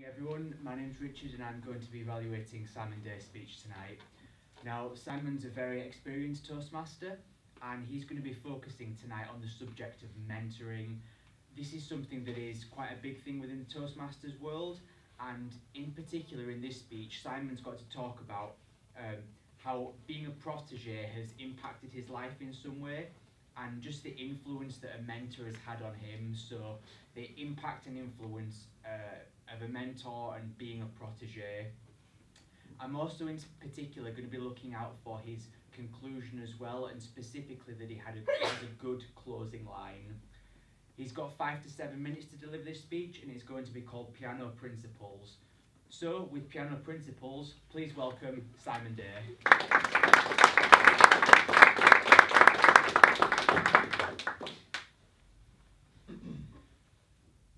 Morning everyone, my name's Richard and I'm going to be evaluating Simon Day's speech tonight. Now Simon's a very experienced Toastmaster and he's going to be focusing tonight on the subject of mentoring. This is something that is quite a big thing within the Toastmasters world, and in particular in this speech Simon's got to talk about how being a protege has impacted his life in some way, and just the influence that a mentor has had on him. So the impact and influence of a mentor and being a protege. I'm also in particular going to be looking out for his conclusion as well, and specifically that he has a good closing line. He's got 5 to 7 minutes to deliver this speech, and it's going to be called Piano Principles. So with Piano Principles, please welcome Simon Day.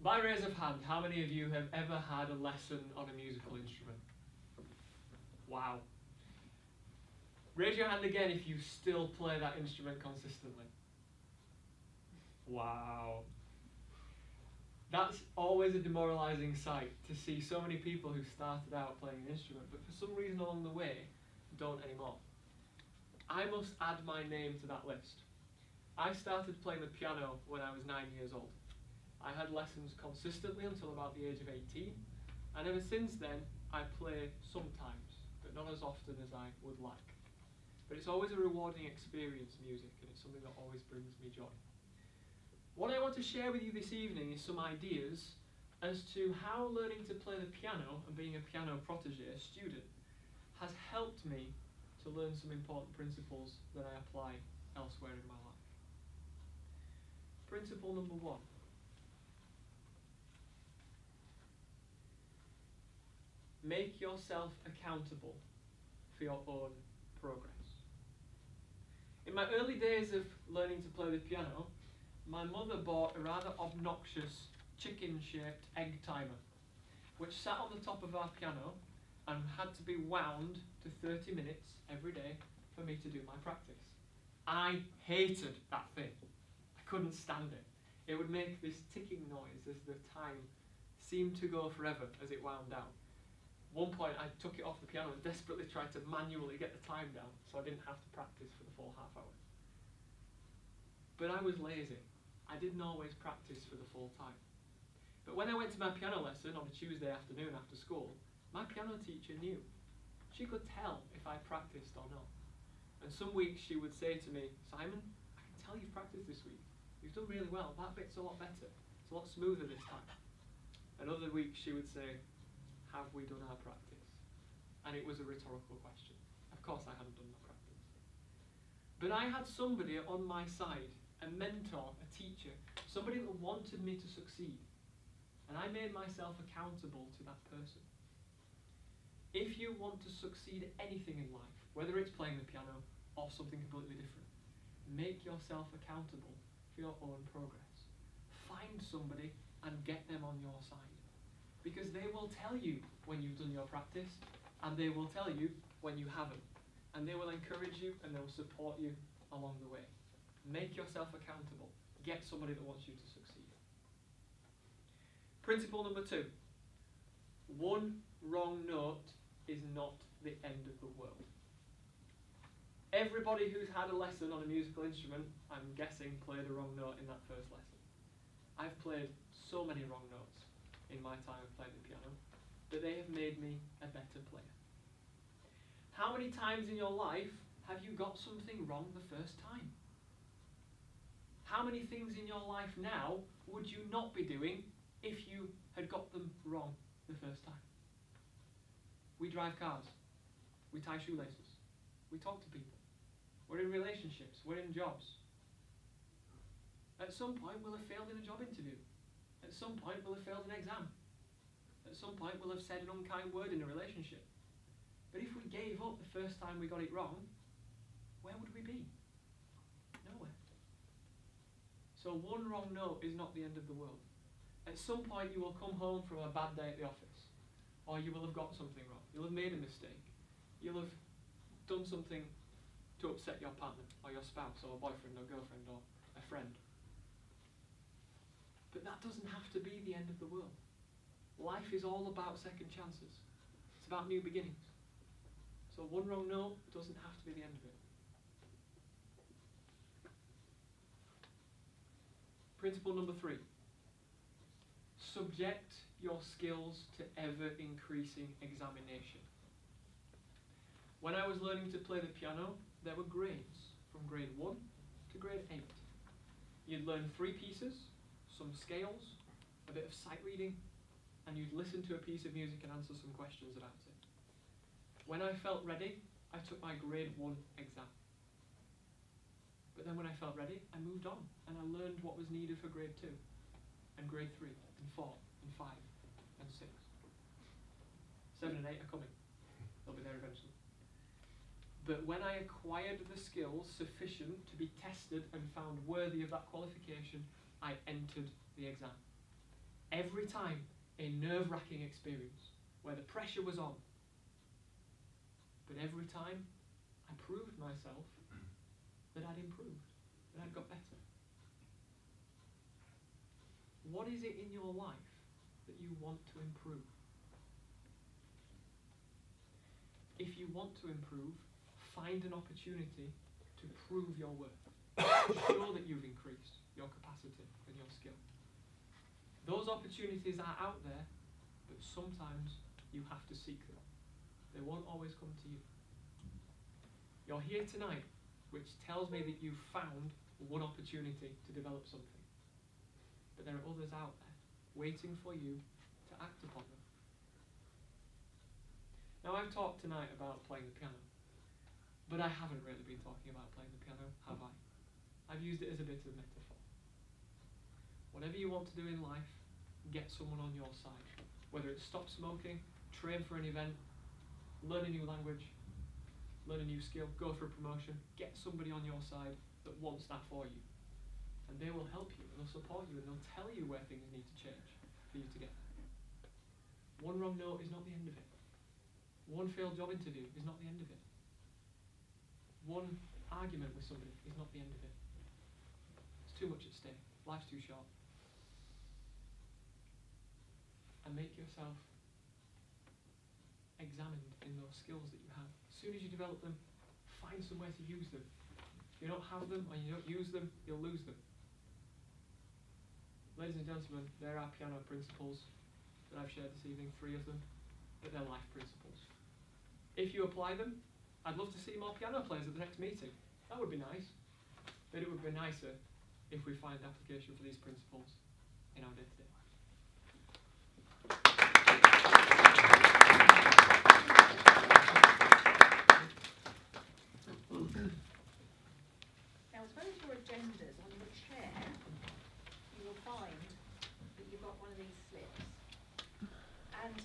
By raise of hand, how many of you have ever had a lesson on a musical instrument? Wow. Raise your hand again if you still play that instrument consistently. Wow. That's always a demoralising sight, to see so many people who started out playing an instrument but for some reason along the way don't anymore. I must add my name to that list. I started playing the piano when I was 9 years old. I had lessons consistently until about the age of 18, and ever since then I play sometimes, but not as often as I would like. But it's always a rewarding experience, music, and it's something that always brings me joy. What I want to share with you this evening is some ideas as to how learning to play the piano and being a piano protege, a student, has helped me to learn some important principles that I apply elsewhere in my life. Principle number 1. Make yourself accountable for your own progress. In my early days of learning to play the piano, my mother bought a rather obnoxious chicken-shaped egg timer, which sat on the top of our piano and had to be wound to 30 minutes every day for me to do my practice. I hated that thing. I couldn't stand it. It would make this ticking noise as the time seemed to go forever as it wound down. At one point I took it off the piano and desperately tried to manually get the time down so I didn't have to practice for the full half hour. But I was lazy. I didn't always practice for the full time. But when I went to my piano lesson on a Tuesday afternoon after school, my piano teacher knew. She could tell if I practiced or not. And some weeks she would say to me, "Simon, I can tell you've practiced this week. You've done really well. That bit's a lot better. It's a lot smoother this time." And other weeks she would say, "Have we done our practice?" And it was a rhetorical question. Of course I hadn't done my practice. But I had somebody on my side, a mentor, a teacher, somebody that wanted me to succeed. And I made myself accountable to that person. If you want to succeed at anything in life, whether it's playing the piano or something completely different, make yourself accountable for your own progress. Find somebody and get them on your side. Because they will tell you when you've done your practice, and they will tell you when you haven't. And they will encourage you and they will support you along the way. Make yourself accountable. Get somebody that wants you to succeed. Principle number 2. One wrong note is not the end of the world. Everybody who's had a lesson on a musical instrument, I'm guessing, played a wrong note in that first lesson. I've played so many wrong notes in my time of playing the piano, but they have made me a better player. How many times in your life have you got something wrong the first time? How many things in your life now would you not be doing if you had got them wrong the first time? We drive cars. We tie shoelaces. We talk to people. We're in relationships. We're in jobs. At some point we'll have failed in a job interview. At some point we'll have failed an exam. At some point we'll have said an unkind word in a relationship. But if we gave up the first time we got it wrong, where would we be? Nowhere. So one wrong note is not the end of the world. At some point you will come home from a bad day at the office, or you will have got something wrong. You'll have made a mistake. You'll have done something to upset your partner, or your spouse, or a boyfriend, or girlfriend, or a friend. But that doesn't have to be the end of the world. Life is all about second chances. It's about new beginnings. So one wrong note doesn't have to be the end of it. Principle number 3. Subject your skills to ever-increasing examination. When I was learning to play the piano, there were grades from grade 1 to grade 8. You'd learn 3 pieces, some scales, a bit of sight reading, and you'd listen to a piece of music and answer some questions about it. When I felt ready, I took my grade 1 exam. But then when I felt ready, I moved on and I learned what was needed for grade 2 and grade 3 and 4 and 5 and 6. 7 and 8 are coming. They'll be there eventually. But when I acquired the skills sufficient to be tested and found worthy of that qualification, I entered the exam. Every time, a nerve-wracking experience where the pressure was on. But every time, I proved myself that I'd improved, that I'd got better. What is it in your life that you want to improve? If you want to improve, find an opportunity to prove your worth. Show that you've increased your capacity and your skill. Those opportunities are out there, but sometimes you have to seek them. They won't always come to you. You're here tonight, which tells me that you've found one opportunity to develop something. But there are others out there, waiting for you to act upon them. Now, I've talked tonight about playing the piano, but I haven't really been talking about playing the piano, have I? I've used it as a bit of metaphor. Whatever you want to do in life, get someone on your side. Whether it's stop smoking, train for an event, learn a new language, learn a new skill, go for a promotion, get somebody on your side that wants that for you. And they will help you, and they'll support you, and they'll tell you where things need to change for you to get there. One wrong note is not the end of it. One failed job interview is not the end of it. One argument with somebody is not the end of it. It's too much at stake. Life's too short. And make yourself examined in those skills that you have. As soon as you develop them, find somewhere to use them. If you don't have them or you don't use them, you'll lose them. Ladies and gentlemen, there are piano principles that I've shared this evening, 3 of them, but they're life principles. If you apply them, I'd love to see more piano players at the next meeting. That would be nice. But it would be nicer if we find application for these principles in our day-to-day life. Now, as well as your agendas on your chair, you will find that you've got one of these slips. And